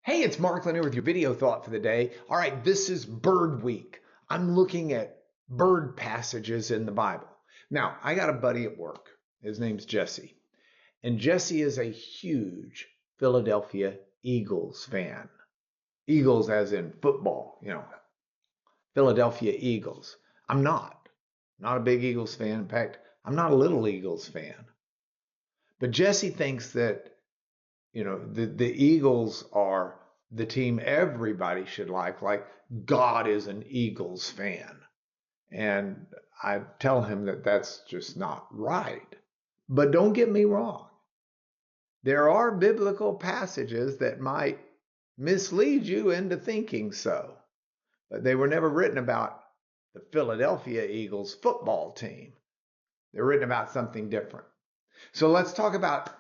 Hey, it's Mark Lanier with your video thought for the day. All right, this is Bird Week. I'm looking at bird passages in the Bible. Now, I got a buddy at work. His name's Jesse. And Jesse is a huge Philadelphia Eagles fan. Eagles as in football, Philadelphia Eagles. I'm not a big Eagles fan. In fact, I'm not a little Eagles fan. But Jesse thinks that the Eagles are the team everybody should like God is an Eagles fan. And I tell him that that's just not right. But don't get me wrong. There are biblical passages that might mislead you into thinking so. But they were never written about the Philadelphia Eagles football team. They're written about something different. So let's talk about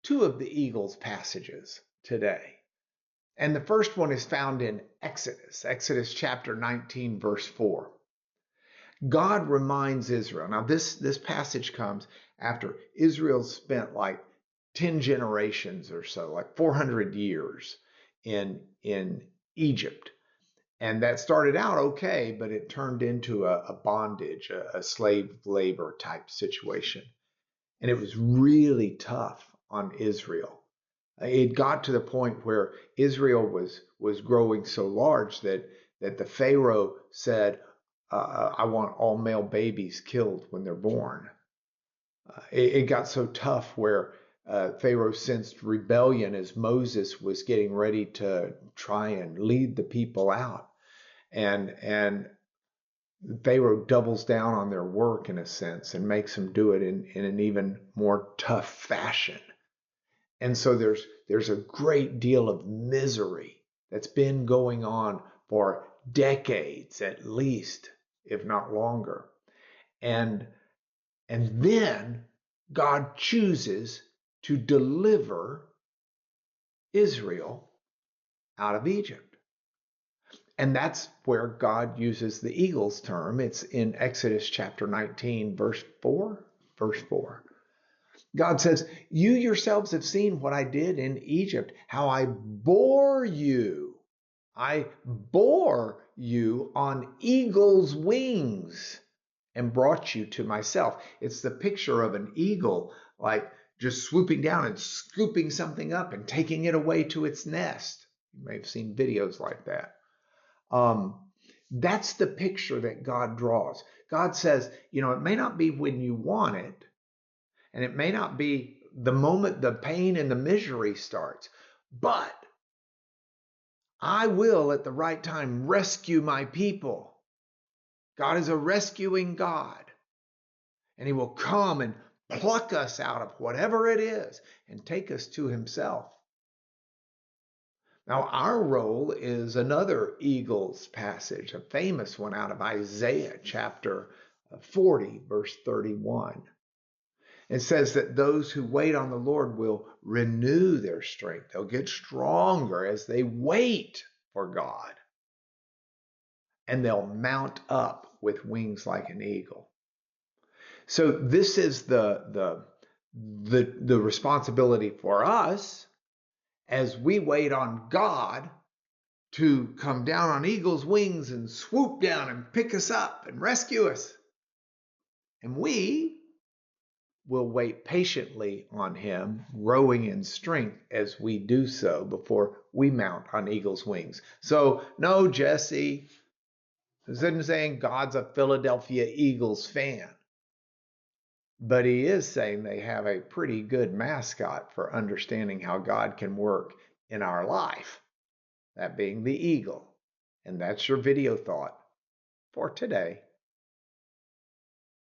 two of the Eagles passages today. And the first one is found in Exodus chapter 19, verse 4. God reminds Israel. Now, this passage comes after Israel spent like 10 generations or so, like 400 years in Egypt. And that started out okay, but it turned into a bondage, a slave labor type situation. And it was really tough on Israel. It got to the point where Israel was growing so large that the Pharaoh said, I want all male babies killed when they're born. It got so tough where Pharaoh sensed rebellion as Moses was getting ready to try and lead the people out. And Pharaoh doubles down on their work in a sense and makes them do it in an even more tough fashion. And so there's a great deal of misery that's been going on for decades at least, if not longer. And then God chooses to deliver Israel out of Egypt. And that's where God uses the eagle's term. It's in Exodus chapter 19, verse 4. Verse 4. God says, you yourselves have seen what I did in Egypt, how I bore you. I bore you on eagle's wings and brought you to myself. It's the picture of an eagle, like just swooping down and scooping something up and taking it away to its nest. You may have seen videos like that. That's the picture that God draws. God says, it may not be when you want it, and it may not be the moment the pain and the misery starts, but I will at the right time rescue my people. God is a rescuing God, and he will come and pluck us out of whatever it is and take us to himself. Now, our role is another eagle's passage, a famous one out of Isaiah chapter 40, verse 31. It says that those who wait on the Lord will renew their strength. They'll get stronger as they wait for God. And they'll mount up with wings like an eagle. So this is the responsibility for us as we wait on God to come down on eagle's wings and swoop down and pick us up and rescue us. And we will wait patiently on him, growing in strength as we do so before we mount on eagle's wings. So, no, Jesse, this isn't saying God's a Philadelphia Eagles fan, but he is saying they have a pretty good mascot for understanding how God can work in our life, that being the eagle. And that's your video thought for today.